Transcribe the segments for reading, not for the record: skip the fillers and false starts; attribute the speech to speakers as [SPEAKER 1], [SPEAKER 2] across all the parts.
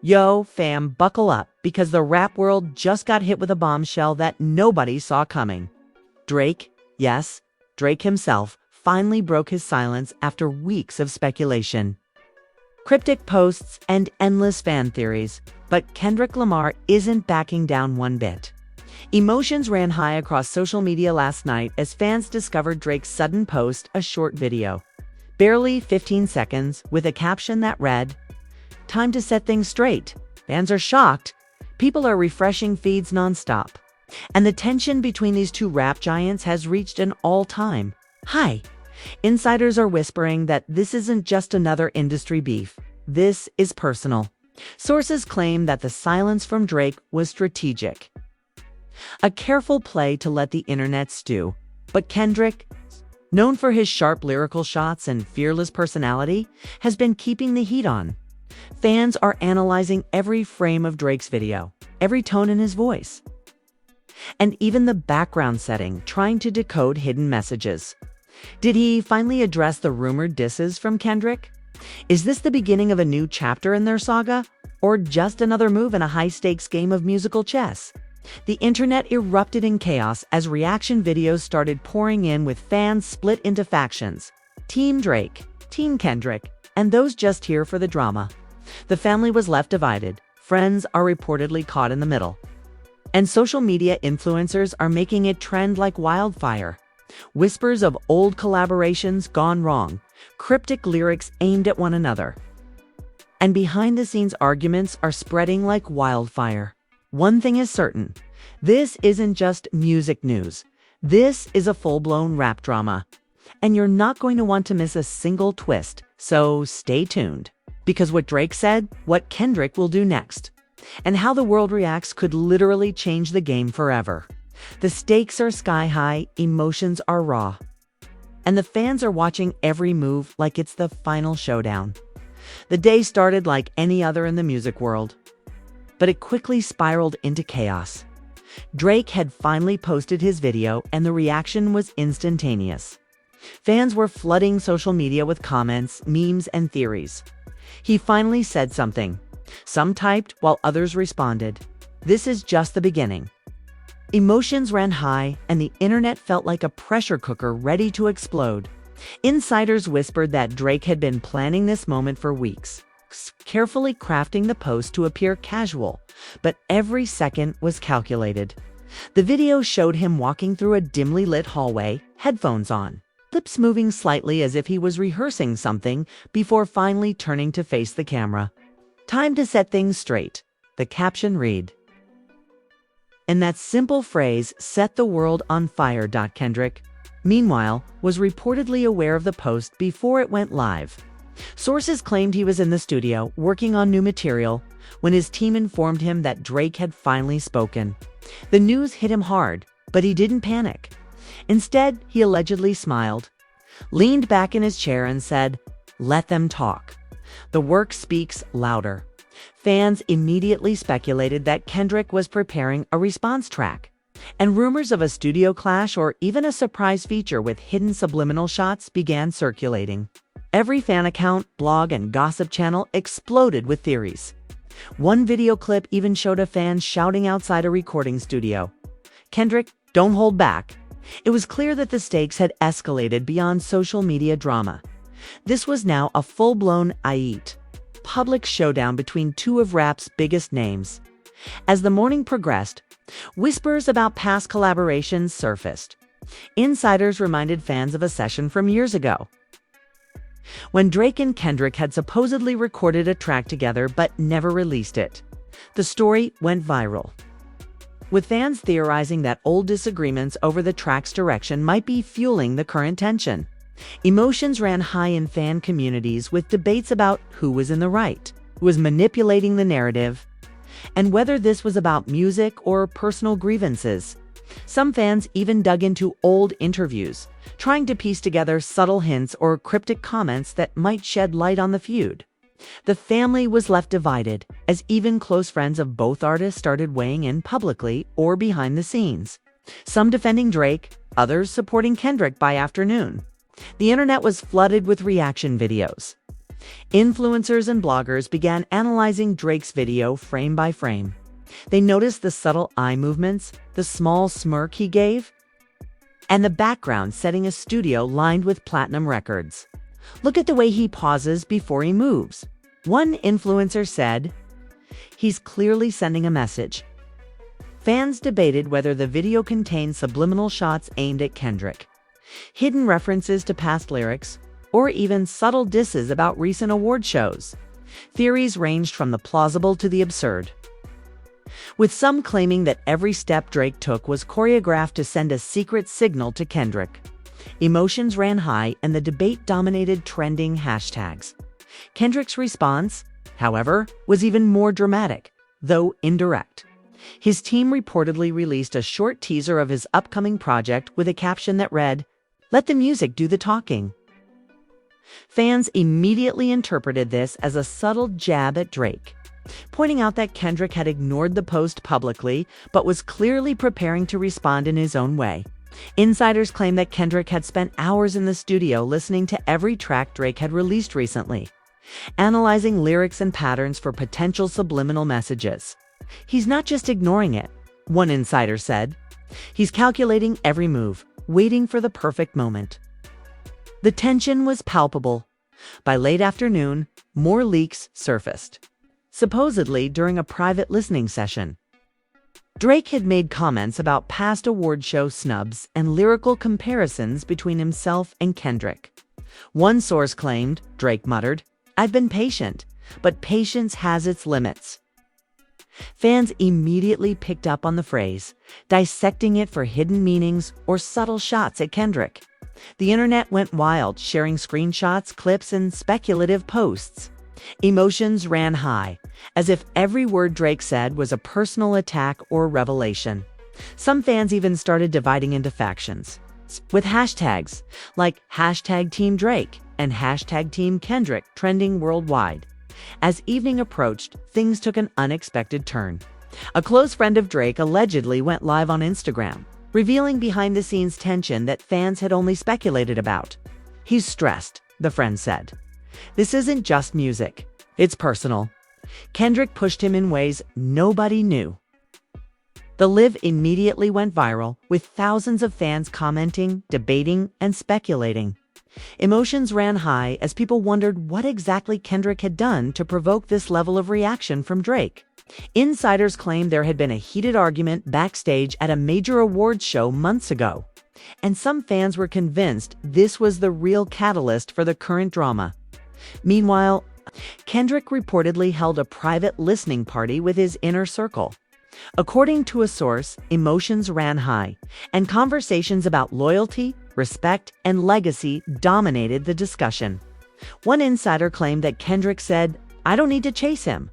[SPEAKER 1] Yo, fam, buckle up, because the rap world just got hit with a bombshell that nobody saw coming. Drake, yes, Drake himself, finally broke his silence after weeks of speculation. Cryptic posts and endless fan theories, but Kendrick Lamar isn't backing down one bit. Emotions ran high across social media last night as fans discovered Drake's sudden post, a short video. Barely 15 seconds, with a caption that read, "Time to set things straight." Fans are shocked. People are refreshing feeds nonstop. And the tension between these two rap giants has reached an all-time high. Insiders are whispering that this isn't just another industry beef. This is personal. Sources claim that the silence from Drake was strategic. A careful play to let the internet stew. But Kendrick, known for his sharp lyrical shots and fearless personality, has been keeping the heat on. Fans are analyzing every frame of Drake's video, every tone in his voice, and even the background setting, trying to decode hidden messages. Did he finally address the rumored disses from Kendrick? Is this the beginning of a new chapter in their saga, or just another move in a high-stakes game of musical chess? The internet erupted in chaos as reaction videos started pouring in, with fans split into factions: Team Drake, Team Kendrick, and those just here for the drama. The family was left divided. Friends are reportedly caught in the middle. And social media influencers are making it trend like wildfire. Whispers of old collaborations gone wrong, cryptic lyrics aimed at one another. And behind-the-scenes arguments are spreading like wildfire. One thing is certain, this isn't just music news. This is a full-blown rap drama. And you're not going to want to miss a single twist, so stay tuned. Because what Drake said, what Kendrick will do next, and how the world reacts could literally change the game forever. The stakes are sky high, emotions are raw, and the fans are watching every move like it's the final showdown. The day started like any other in the music world, but it quickly spiraled into chaos. Drake had finally posted his video, and the reaction was instantaneous. Fans were flooding social media with comments, memes, and theories. He finally said something. Some typed while others responded. This is just the beginning. Emotions ran high, and the internet felt like a pressure cooker ready to explode. Insiders whispered that Drake had been planning this moment for weeks, carefully crafting the post to appear casual, but every second was calculated. The video showed him walking through a dimly lit hallway, headphones on, lips moving slightly as if he was rehearsing something, before finally turning to face the camera. "Time to set things straight," the caption read. And that simple phrase set the world on fire. Kendrick, meanwhile, was reportedly aware of the post before it went live. Sources claimed he was in the studio working on new material when his team informed him that Drake had finally spoken. The news hit him hard, but he didn't panic. Instead, he allegedly smiled, leaned back in his chair, and said, "Let them talk. The work speaks louder." Fans immediately speculated that Kendrick was preparing a response track, and rumors of a studio clash or even a surprise feature with hidden subliminal shots began circulating. Every fan account, blog, and gossip channel exploded with theories. One video clip even showed a fan shouting outside a recording studio, "Kendrick, don't hold back." It was clear that the stakes had escalated beyond social media drama. This was now a full-blown public showdown between two of rap's biggest names. As the morning progressed, whispers about past collaborations surfaced. Insiders reminded fans of a session from years ago, when Drake and Kendrick had supposedly recorded a track together but never released it. The story went viral, with fans theorizing that old disagreements over the track's direction might be fueling the current tension. Emotions ran high in fan communities, with debates about who was in the right, who was manipulating the narrative, and whether this was about music or personal grievances. Some fans even dug into old interviews, trying to piece together subtle hints or cryptic comments that might shed light on the feud. The family was left divided, as even close friends of both artists started weighing in publicly or behind the scenes. Some defending Drake, others supporting Kendrick by afternoon. The internet was flooded with reaction videos. Influencers and bloggers began analyzing Drake's video frame by frame. They noticed the subtle eye movements, the small smirk he gave, and the background setting a studio lined with platinum records. "Look at the way he pauses before he moves." One influencer said, "He's clearly sending a message." Fans debated whether the video contained subliminal shots aimed at Kendrick, hidden references to past lyrics, or even subtle disses about recent award shows. Theories ranged from the plausible to the absurd, with some claiming that every step Drake took was choreographed to send a secret signal to Kendrick. Emotions ran high and the debate dominated trending hashtags. Kendrick's response, however, was even more dramatic, though indirect. His team reportedly released a short teaser of his upcoming project with a caption that read, "Let the music do the talking." Fans immediately interpreted this as a subtle jab at Drake, pointing out that Kendrick had ignored the post publicly but was clearly preparing to respond in his own way. Insiders claim that Kendrick had spent hours in the studio listening to every track Drake had released recently, analyzing lyrics and patterns for potential subliminal messages. "He's not just ignoring it," one insider said. "He's calculating every move, waiting for the perfect moment." The tension was palpable. By late afternoon, more leaks surfaced, supposedly during a private listening session. Drake had made comments about past award show snubs and lyrical comparisons between himself and Kendrick. One source claimed, Drake muttered, "I've been patient, but patience has its limits." Fans immediately picked up on the phrase, dissecting it for hidden meanings or subtle shots at Kendrick. The internet went wild, sharing screenshots, clips, and speculative posts. Emotions ran high, as if every word Drake said was a personal attack or revelation. Some fans even started dividing into factions, with hashtags like #TeamDrake and #TeamKendrick trending worldwide. As evening approached, things took an unexpected turn. A close friend of Drake allegedly went live on Instagram, revealing behind-the-scenes tension that fans had only speculated about. "He's stressed," the friend said. "This isn't just music. It's personal. Kendrick pushed him in ways nobody knew." The live immediately went viral, with thousands of fans commenting, debating, and speculating. Emotions ran high as people wondered what exactly Kendrick had done to provoke this level of reaction from Drake. Insiders claimed there had been a heated argument backstage at a major awards show months ago, and some fans were convinced this was the real catalyst for the current drama. Meanwhile, Kendrick reportedly held a private listening party with his inner circle. According to a source, emotions ran high, and conversations about loyalty, respect, and legacy dominated the discussion. One insider claimed that Kendrick said, "I don't need to chase him.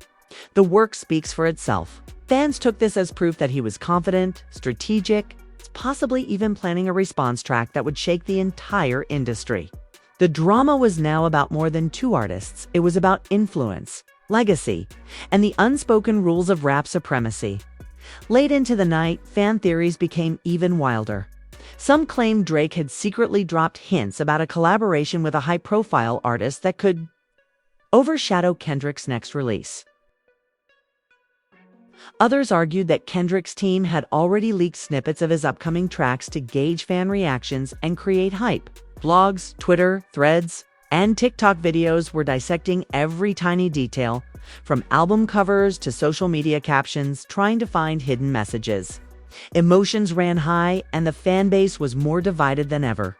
[SPEAKER 1] The work speaks for itself." Fans took this as proof that he was confident, strategic, possibly even planning a response track that would shake the entire industry. The drama was now about more than two artists. It was about influence, legacy, and the unspoken rules of rap supremacy. Late into the night, fan theories became even wilder. Some claimed Drake had secretly dropped hints about a collaboration with a high-profile artist that could overshadow Kendrick's next release. Others argued that Kendrick's team had already leaked snippets of his upcoming tracks to gauge fan reactions and create hype. Blogs, Twitter, Threads, and TikTok videos were dissecting every tiny detail, from album covers to social media captions, trying to find hidden messages. Emotions ran high, and the fan base was more divided than ever.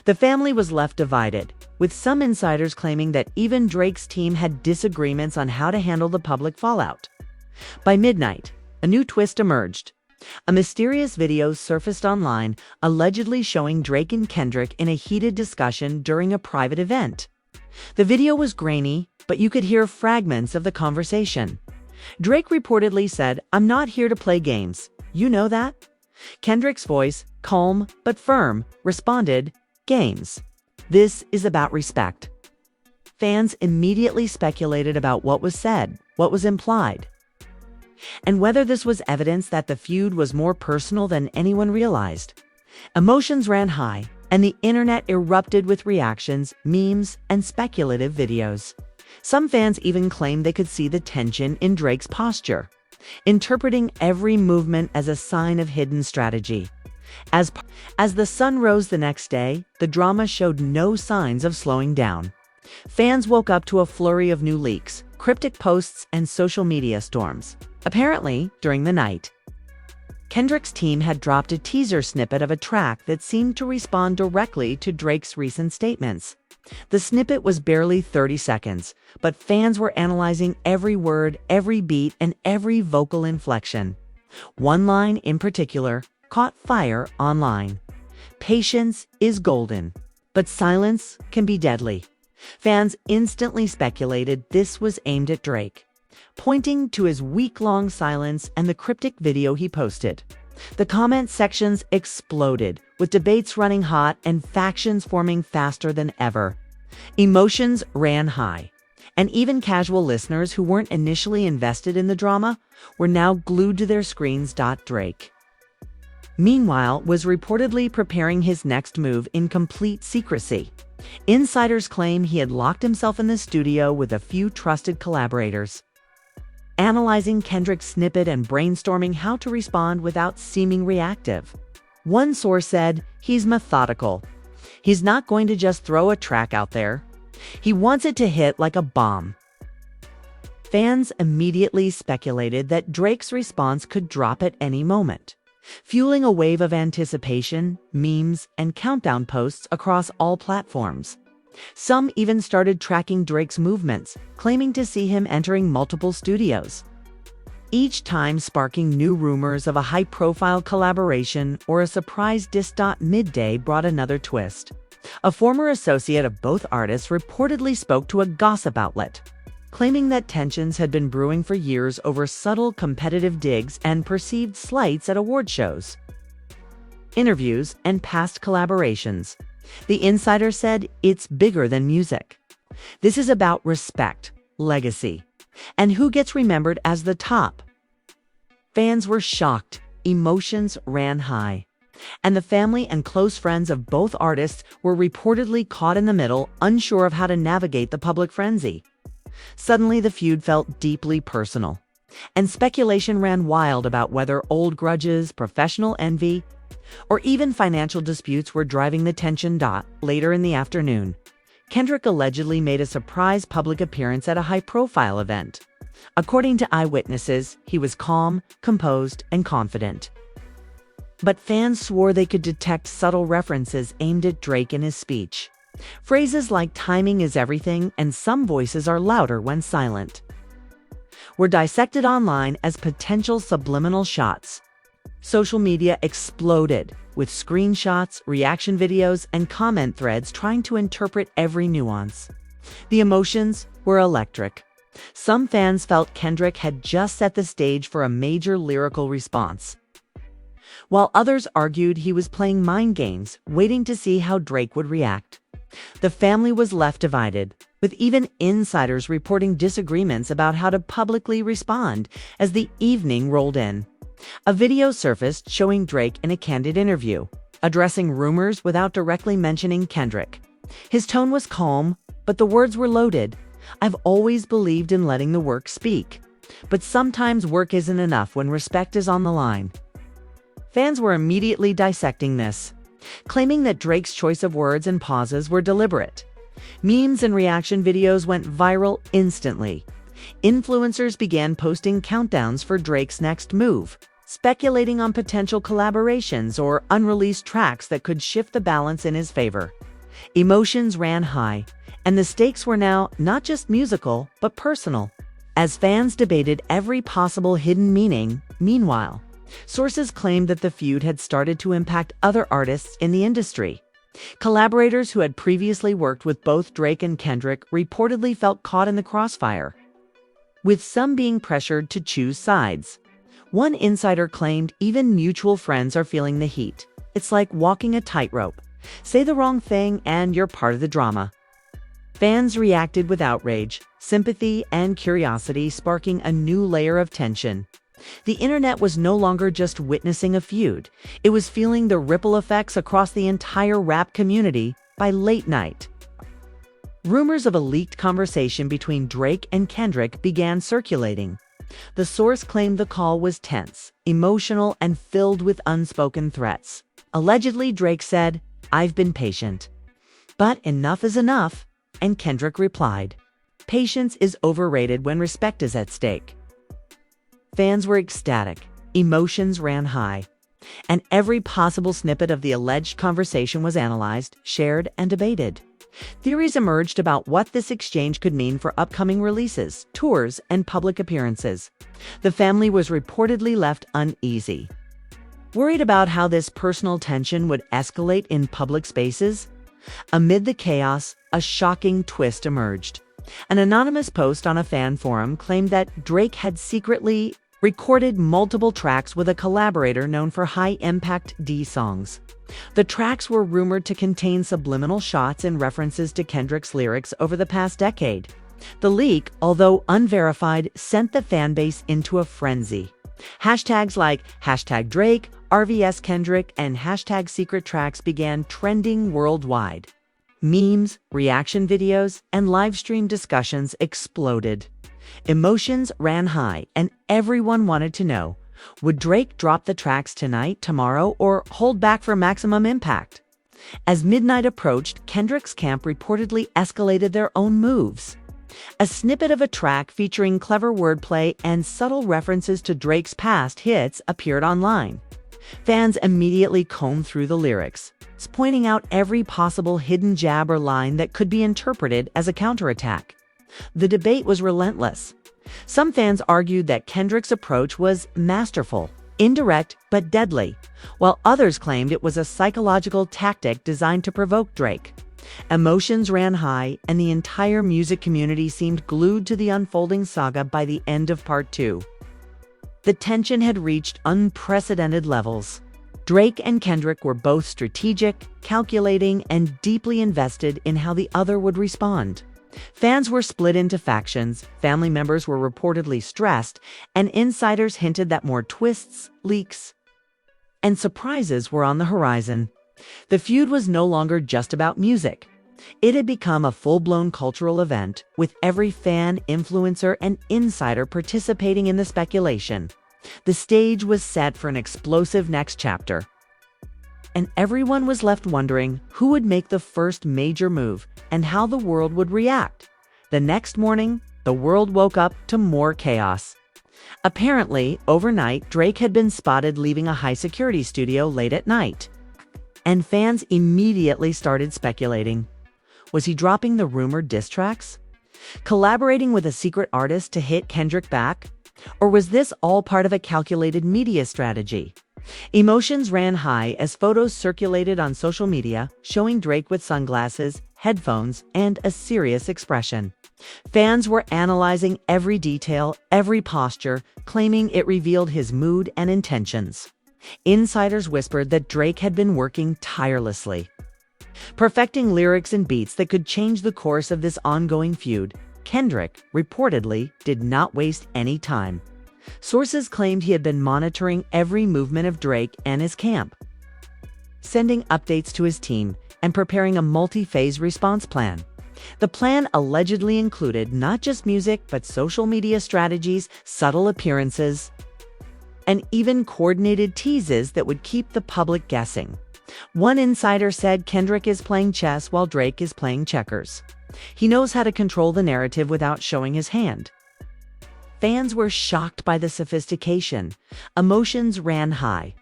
[SPEAKER 1] The family was left divided, with some insiders claiming that even Drake's team had disagreements on how to handle the public fallout. By midnight, a new twist emerged. A mysterious video surfaced online, allegedly showing Drake and Kendrick in a heated discussion during a private event. The video was grainy, but you could hear fragments of the conversation. Drake reportedly said, "I'm not here to play games. You know that?" Kendrick's voice, calm but firm, responded, "Games. This is about respect." Fans immediately speculated about what was said, what was implied, and whether this was evidence that the feud was more personal than anyone realized. Emotions ran high, and the internet erupted with reactions, memes, and speculative videos. Some fans even claimed they could see the tension in Drake's posture, interpreting every movement as a sign of hidden strategy. As the sun rose the next day, the drama showed no signs of slowing down. Fans woke up to a flurry of new leaks, cryptic posts, and social media storms. Apparently, during the night, Kendrick's team had dropped a teaser snippet of a track that seemed to respond directly to Drake's recent statements. The snippet was barely 30 seconds, but fans were analyzing every word, every beat, and every vocal inflection. One line in particular caught fire online. "Patience is golden, but silence can be deadly." Fans instantly speculated this was aimed at Drake, pointing to his week-long silence and the cryptic video he posted. The comment sections exploded, with debates running hot and factions forming faster than ever. Emotions ran high, and even casual listeners who weren't initially invested in the drama were now glued to their screens. Drake, meanwhile, was reportedly preparing his next move in complete secrecy. Insiders claim he had locked himself in the studio with a few trusted collaborators, analyzing Kendrick's snippet and brainstorming how to respond without seeming reactive. One source said, "He's methodical. He's not going to just throw a track out there. He wants it to hit like a bomb." Fans immediately speculated that Drake's response could drop at any moment, fueling a wave of anticipation, memes, and countdown posts across all platforms. Some even started tracking Drake's movements, claiming to see him entering multiple studios, each time sparking new rumors of a high-profile collaboration or a surprise diss. Midday brought another twist. A former associate of both artists reportedly spoke to a gossip outlet, claiming that tensions had been brewing for years over subtle competitive digs and perceived slights at award shows, interviews, and past collaborations. The insider said, "It's bigger than music. This is about respect, legacy, and who gets remembered as the top." Fans were shocked, emotions ran high, and the family and close friends of both artists were reportedly caught in the middle, unsure of how to navigate the public frenzy. Suddenly, the feud felt deeply personal, and speculation ran wild about whether old grudges, professional envy, or even financial disputes were driving the tension. Later in the afternoon, Kendrick allegedly made a surprise public appearance at a high-profile event. According to eyewitnesses, he was calm, composed, and confident. But fans swore they could detect subtle references aimed at Drake in his speech. Phrases like "timing is everything" and "some voices are louder when silent" were dissected online as potential subliminal shots. Social media exploded, with screenshots, reaction videos, and comment threads trying to interpret every nuance. The emotions were electric. Some fans felt Kendrick had just set the stage for a major lyrical response, while others argued he was playing mind games, waiting to see how Drake would react. The family was left divided, with even insiders reporting disagreements about how to publicly respond as the evening rolled in. A video surfaced showing Drake in a candid interview, addressing rumors without directly mentioning Kendrick. His tone was calm, but the words were loaded. "I've always believed in letting the work speak, but sometimes work isn't enough when respect is on the line." Fans were immediately dissecting this, claiming that Drake's choice of words and pauses were deliberate. Memes and reaction videos went viral instantly. Influencers began posting countdowns for Drake's next move, speculating on potential collaborations or unreleased tracks that could shift the balance in his favor. Emotions ran high, and the stakes were now not just musical, but personal. As fans debated every possible hidden meaning, meanwhile, sources claimed that the feud had started to impact other artists in the industry. Collaborators who had previously worked with both Drake and Kendrick reportedly felt caught in the crossfire, with some being pressured to choose sides. One insider claimed even mutual friends are feeling the heat. "It's like walking a tightrope. Say the wrong thing and you're part of the drama." Fans reacted with outrage, sympathy, and curiosity, sparking a new layer of tension. The internet was no longer just witnessing a feud, it was feeling the ripple effects across the entire rap community by late night. Rumors of a leaked conversation between Drake and Kendrick began circulating. The source claimed the call was tense, emotional, and filled with unspoken threats. Allegedly, Drake said, "I've been patient. But enough is enough," and Kendrick replied, "Patience is overrated when respect is at stake." Fans were ecstatic, emotions ran high, and every possible snippet of the alleged conversation was analyzed, shared, and debated. Theories emerged about what this exchange could mean for upcoming releases, tours, and public appearances. The family was reportedly left uneasy, worried about how this personal tension would escalate in public spaces. Amid the chaos, a shocking twist emerged. An anonymous post on a fan forum claimed that Drake had secretly recorded multiple tracks with a collaborator known for high-impact D songs. The tracks were rumored to contain subliminal shots and references to Kendrick's lyrics over the past decade. The leak, although unverified, sent the fanbase into a frenzy. Hashtags like #Drake, RVS Kendrick, and #secret tracks began trending worldwide. Memes, reaction videos, and live stream discussions exploded. Emotions ran high, and everyone wanted to know, would Drake drop the tracks tonight, tomorrow, or hold back for maximum impact? As midnight approached, Kendrick's camp reportedly escalated their own moves. A snippet of a track featuring clever wordplay and subtle references to Drake's past hits appeared online. Fans immediately combed through the lyrics, pointing out every possible hidden jab or line that could be interpreted as a counterattack. The debate was relentless. Some fans argued that Kendrick's approach was masterful, indirect, but deadly, while others claimed it was a psychological tactic designed to provoke Drake. Emotions ran high, and the entire music community seemed glued to the unfolding saga by the end of Part 2. The tension had reached unprecedented levels. Drake and Kendrick were both strategic, calculating, and deeply invested in how the other would respond. Fans were split into factions, family members were reportedly stressed, and insiders hinted that more twists, leaks, and surprises were on the horizon. The feud was no longer just about music. It had become a full-blown cultural event, with every fan, influencer, and insider participating in the speculation. The stage was set for an explosive next chapter, and everyone was left wondering who would make the first major move and how the world would react. The next morning, the world woke up to more chaos. Apparently, overnight, Drake had been spotted leaving a high-security studio late at night, and fans immediately started speculating. Was he dropping the rumored diss tracks? Collaborating with a secret artist to hit Kendrick back? Or was this all part of a calculated media strategy? Emotions ran high as photos circulated on social media, showing Drake with sunglasses, headphones, and a serious expression. Fans were analyzing every detail, every posture, claiming it revealed his mood and intentions. Insiders whispered that Drake had been working tirelessly, perfecting lyrics and beats that could change the course of this ongoing feud. Kendrick, reportedly, did not waste any time. Sources claimed he had been monitoring every movement of Drake and his camp, sending updates to his team and preparing a multi-phase response plan. The plan allegedly included not just music, but social media strategies, subtle appearances, and even coordinated teases that would keep the public guessing. One insider said Kendrick is playing chess while Drake is playing checkers. He knows how to control the narrative without showing his hand. Fans were shocked by the sophistication. Emotions ran high,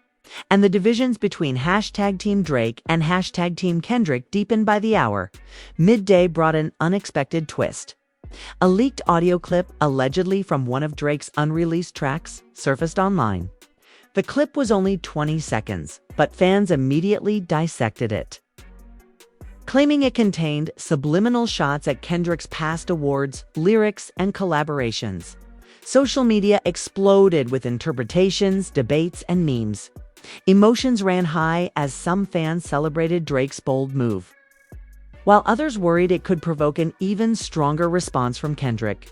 [SPEAKER 1] and the divisions between #Team Drake and #Team Kendrick deepened by the hour. Midday brought an unexpected twist. A leaked audio clip, allegedly from one of Drake's unreleased tracks, surfaced online. The clip was only 20 seconds, but fans immediately dissected it, claiming it contained subliminal shots at Kendrick's past awards, lyrics, and collaborations. Social media exploded with interpretations, debates, and memes. Emotions ran high as some fans celebrated Drake's bold move, while others worried it could provoke an even stronger response from Kendrick.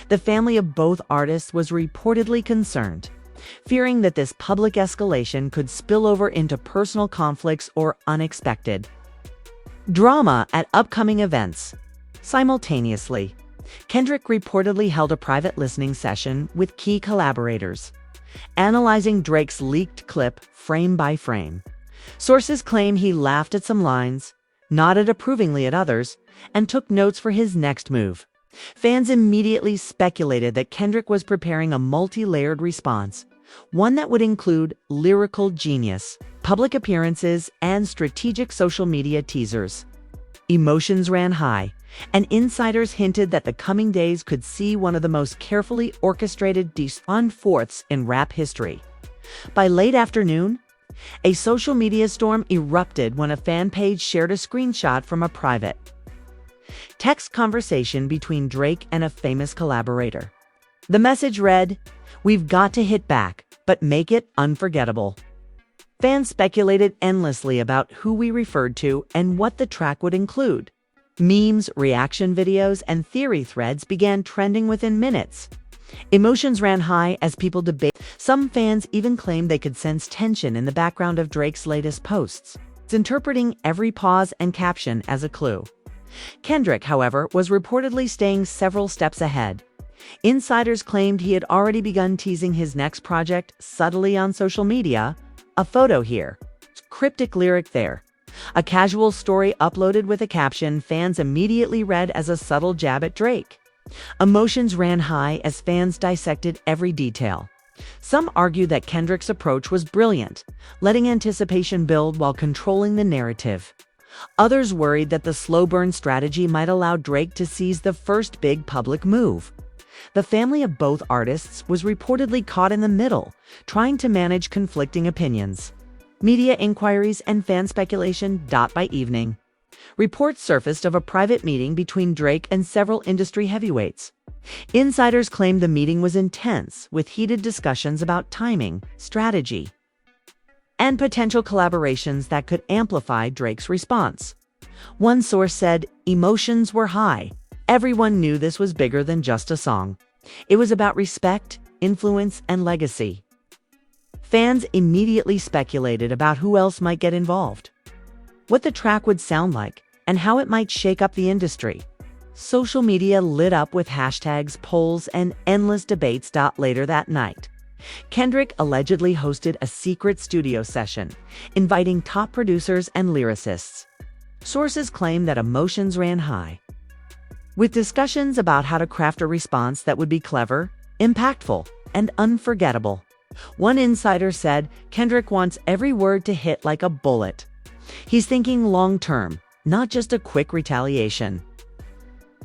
[SPEAKER 1] The family of both artists was reportedly concerned. fearing that this public escalation could spill over into personal conflicts or unexpected drama at upcoming events. Simultaneously, Kendrick reportedly held a private listening session with key collaborators, analyzing Drake's leaked clip frame by frame. Sources claim he laughed at some lines, nodded approvingly at others, and took notes for his next move. Fans immediately speculated that Kendrick was preparing a multi-layered response, one that would include lyrical genius, public appearances, and strategic social media teasers. Emotions ran high, and insiders hinted that the coming days could see one of the most carefully orchestrated fourths in rap history. By late afternoon, a social media storm erupted when a fan page shared a screenshot from a private text conversation between Drake and a famous collaborator. The message read, "We've got to hit back, but make it unforgettable." Fans speculated endlessly about who we referred to and what the track would include. Memes, reaction videos, and theory threads began trending within minutes. Emotions ran high as people debated. Some fans even claimed they could sense tension in the background of Drake's latest posts, interpreting every pause and caption as a clue. Kendrick, however, was reportedly staying several steps ahead. Insiders claimed he had already begun teasing his next project subtly on social media. A photo here, cryptic lyric there. A casual story uploaded with a caption fans immediately read as a subtle jab at Drake. Emotions ran high as fans dissected every detail. Some argued that Kendrick's approach was brilliant, letting anticipation build while controlling the narrative. Others worried that the slow burn strategy might allow Drake to seize the first big public move. The family of both artists was reportedly caught in the middle, trying to manage conflicting opinions. Media inquiries and fan speculation by evening. Reports surfaced of a private meeting between Drake and several industry heavyweights. Insiders claimed the meeting was intense, with heated discussions about timing, strategy, and potential collaborations that could amplify Drake's response. One source said, "Emotions were high. Everyone knew this was bigger than just a song. It was about respect, influence, and legacy." Fans immediately speculated about who else might get involved, what the track would sound like, and how it might shake up the industry. Social media lit up with hashtags, polls, and endless debates. Later that night, Kendrick allegedly hosted a secret studio session, inviting top producers and lyricists. Sources claim that emotions ran high, with discussions about how to craft a response that would be clever, impactful, and unforgettable. One insider said Kendrick wants every word to hit like a bullet. He's thinking long-term, not just a quick retaliation.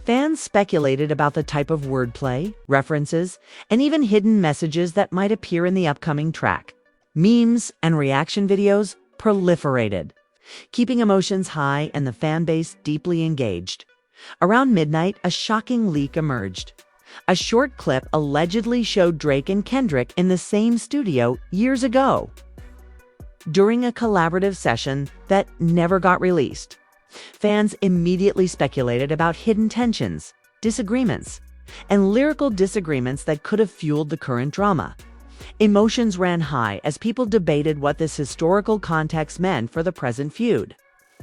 [SPEAKER 1] Fans speculated about the type of wordplay, references, and even hidden messages that might appear in the upcoming track. Memes and reaction videos proliferated, keeping emotions high and the fan base deeply engaged. Around midnight, a shocking leak emerged. A short clip allegedly showed Drake and Kendrick in the same studio years ago, during a collaborative session that never got released. Fans immediately speculated about hidden tensions, disagreements, and lyrical disagreements that could have fueled the current drama. Emotions ran high as people debated what this historical context meant for the present feud.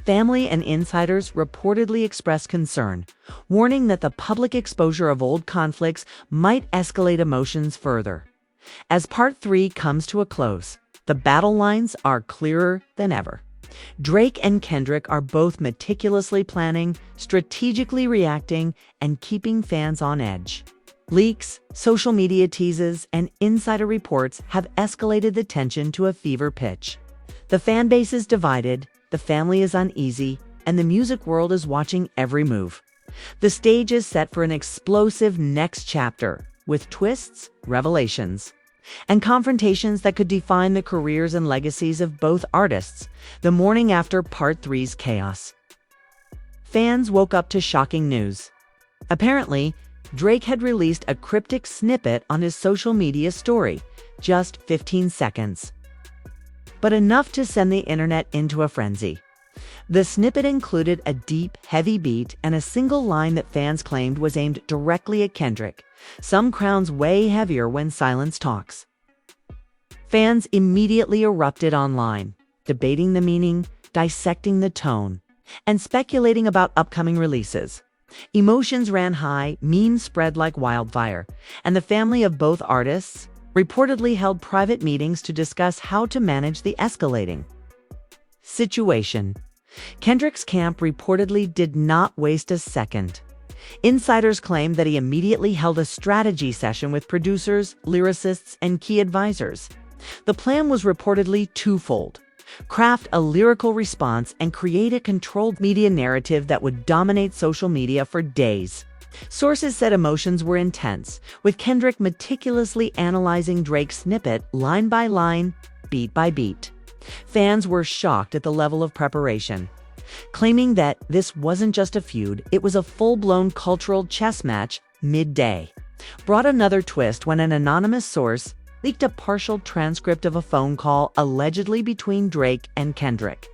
[SPEAKER 1] Family and insiders reportedly expressed concern, warning that the public exposure of old conflicts might escalate emotions further. As Part 3 comes to a close, the battle lines are clearer than ever. Drake and Kendrick are both meticulously planning, strategically reacting, and keeping fans on edge. Leaks, social media teases, and insider reports have escalated the tension to a fever pitch. The fan base is divided, the family is uneasy, and the music world is watching every move. The stage is set for an explosive next chapter, with twists, revelations, and confrontations that could define the careers and legacies of both artists the morning after Part 3's chaos. Fans woke up to shocking news. Apparently, Drake had released a cryptic snippet on his social media story, just 15 seconds. But enough to send the internet into a frenzy. The snippet included a deep, heavy beat and a single line that fans claimed was aimed directly at Kendrick. Some crowns weigh heavier when silence talks. Fans immediately erupted online, debating the meaning, dissecting the tone, and speculating about upcoming releases. Emotions ran high, memes spread like wildfire, and the family of both artists reportedly held private meetings to discuss how to manage the escalating situation. Kendrick's camp reportedly did not waste a second. Insiders claim that he immediately held a strategy session with producers, lyricists, and key advisors. The plan was reportedly twofold: craft a lyrical response and create a controlled media narrative that would dominate social media for days. Sources said emotions were intense, with Kendrick meticulously analyzing Drake's snippet line by line, beat by beat. Fans were shocked at the level of preparation, claiming that this wasn't just a feud, it was a full-blown cultural chess match midday. Brought another twist when an anonymous source leaked a partial transcript of a phone call allegedly between Drake and Kendrick.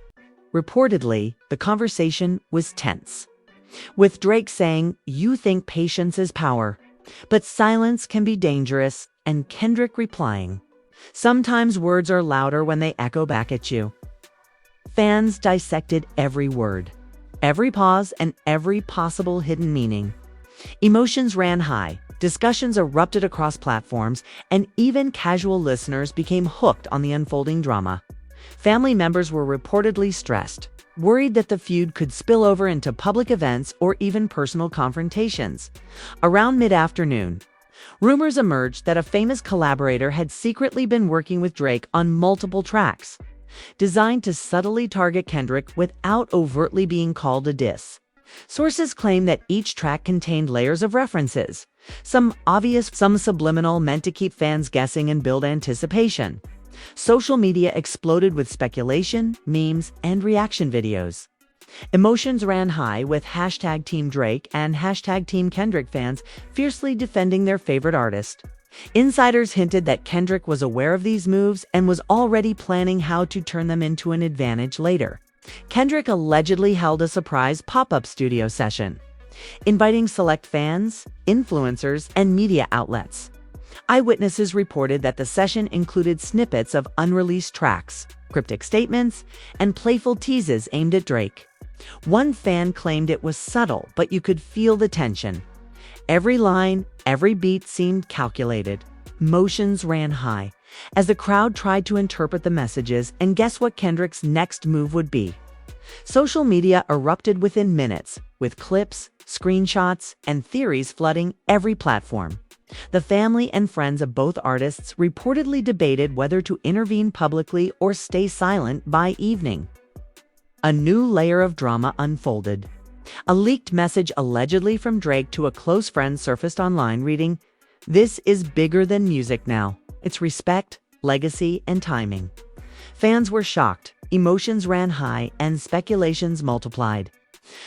[SPEAKER 1] Reportedly, the conversation was tense, with Drake saying, "You think patience is power, but silence can be dangerous," and Kendrick replying, "Sometimes words are louder when they echo back at you." Fans dissected every word, every pause, and every possible hidden meaning. Emotions ran high, discussions erupted across platforms, and even casual listeners became hooked on the unfolding drama. Family members were reportedly stressed, worried that the feud could spill over into public events or even personal confrontations. Around mid-afternoon, rumors emerged that a famous collaborator had secretly been working with Drake on multiple tracks, designed to subtly target Kendrick without overtly being called a diss. Sources claim that each track contained layers of references, some obvious, some subliminal, meant to keep fans guessing and build anticipation. Social media exploded with speculation, memes, and reaction videos. Emotions ran high, with hashtag Team Drake and hashtag Team Kendrick fans fiercely defending their favorite artist. Insiders hinted that Kendrick was aware of these moves and was already planning how to turn them into an advantage later. Kendrick allegedly held a surprise pop-up studio session, inviting select fans, influencers, and media outlets. Eyewitnesses reported that the session included snippets of unreleased tracks, cryptic statements, and playful teases aimed at Drake. One fan claimed it was subtle, but you could feel the tension. Every line, every beat seemed calculated. Emotions ran high as the crowd tried to interpret the messages and guess what Kendrick's next move would be. Social media erupted within minutes, with clips, screenshots, and theories flooding every platform. The family and friends of both artists reportedly debated whether to intervene publicly or stay silent by evening. A new layer of drama unfolded. A leaked message allegedly from Drake to a close friend surfaced online reading, "This is bigger than music now. It's respect, legacy, and timing." Fans were shocked, emotions ran high, and speculations multiplied.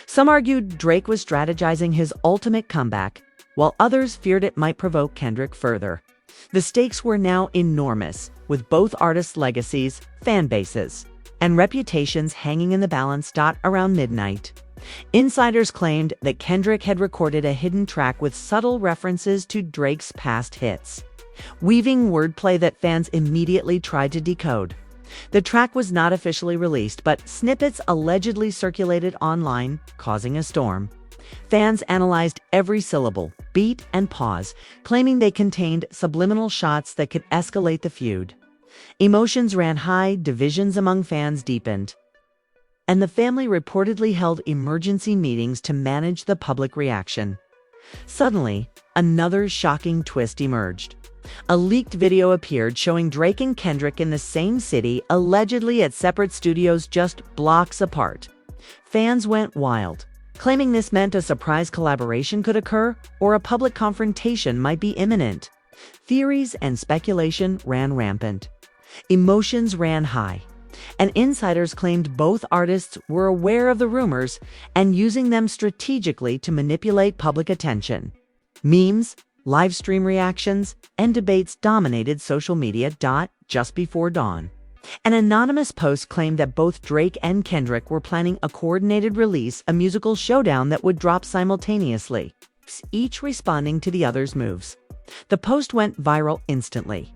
[SPEAKER 1] Some argued Drake was strategizing his ultimate comeback, while others feared it might provoke Kendrick further. The stakes were now enormous, with both artists' legacies, fan bases, and reputations hanging in the balance. Around midnight, insiders claimed that Kendrick had recorded a hidden track with subtle references to Drake's past hits, weaving wordplay that fans immediately tried to decode. The track was not officially released, but snippets allegedly circulated online, causing a storm. Fans analyzed every syllable, beat, and pause, claiming they contained subliminal shots that could escalate the feud. Emotions ran high, divisions among fans deepened, and the family reportedly held emergency meetings to manage the public reaction. Suddenly, another shocking twist emerged. A leaked video appeared showing Drake and Kendrick in the same city, allegedly at separate studios just blocks apart. Fans went wild, claiming this meant a surprise collaboration could occur or a public confrontation might be imminent. Theories and speculation ran rampant. Emotions ran high, and insiders claimed both artists were aware of the rumors and using them strategically to manipulate public attention. Memes, live stream reactions, and debates dominated social media. Just before dawn, an anonymous post claimed that both Drake and Kendrick were planning a coordinated release, a musical showdown that would drop simultaneously, each responding to the other's moves. The post went viral instantly,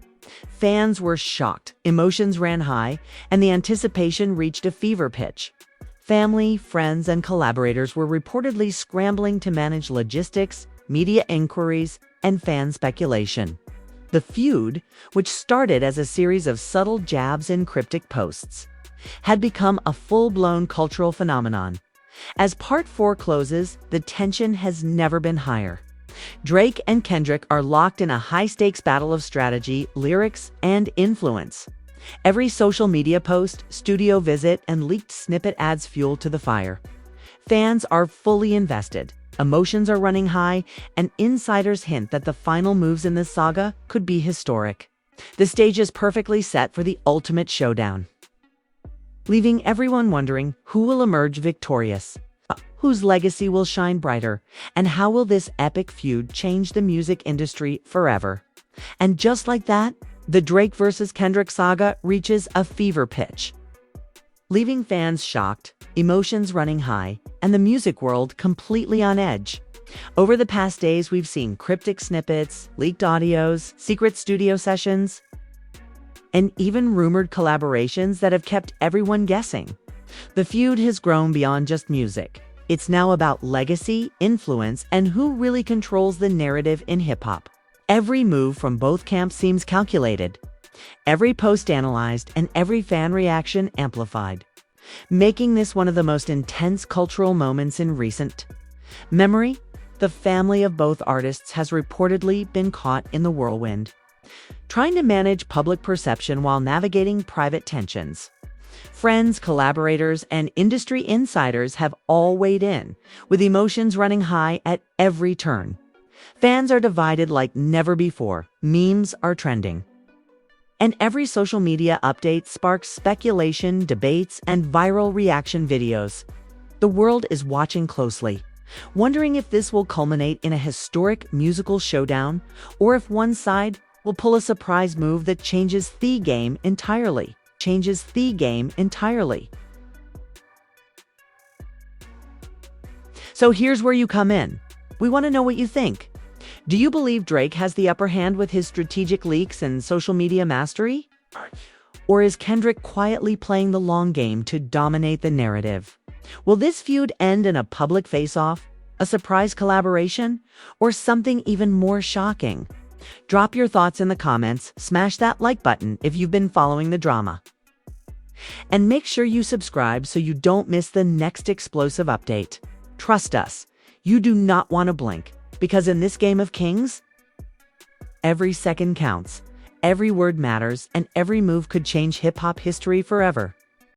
[SPEAKER 1] Fans were shocked, emotions ran high, and the anticipation reached a fever pitch. Family, friends, and collaborators were reportedly scrambling to manage logistics, media inquiries, and fan speculation. The feud, which started as a series of subtle jabs and cryptic posts, had become a full-blown cultural phenomenon. As Part 4 closes, the tension has never been higher. Drake and Kendrick are locked in a high-stakes battle of strategy, lyrics, and influence. Every social media post, studio visit, and leaked snippet adds fuel to the fire. Fans are fully invested, emotions are running high, and insiders hint that the final moves in this saga could be historic. The stage is perfectly set for the ultimate showdown, leaving everyone wondering who will emerge victorious, whose legacy will shine brighter, and how will this epic feud change the music industry forever. And just like that, the Drake vs. Kendrick saga reaches a fever pitch, leaving fans shocked, emotions running high, and the music world completely on edge. Over the past days, we've seen cryptic snippets, leaked audios, secret studio sessions, and even rumored collaborations that have kept everyone guessing. The feud has grown beyond just music. It's now about legacy, influence, and who really controls the narrative in hip-hop. Every move from both camps seems calculated, every post analyzed, and every fan reaction amplified, making this one of the most intense cultural moments in recent memory. The family of both artists has reportedly been caught in the whirlwind, trying to manage public perception while navigating private tensions. Friends, collaborators, and industry insiders have all weighed in, with emotions running high at every turn. Fans are divided like never before, memes are trending, and every social media update sparks speculation, debates, and viral reaction videos. The world is watching closely, wondering if this will culminate in a historic musical showdown, or if one side will pull a surprise move that changes the game entirely. So here's where you come in. We want to know what you think. Do you believe Drake has the upper hand with his strategic leaks and social media mastery? Or is Kendrick quietly playing the long game to dominate the narrative? Will this feud end in a public face-off, a surprise collaboration, or something even more shocking? Drop your thoughts in the comments, smash that like button if you've been following the drama, and make sure you subscribe so you don't miss the next explosive update. Trust us, you do not want to blink, because in this game of kings, every second counts, every word matters, and every move could change hip-hop history forever.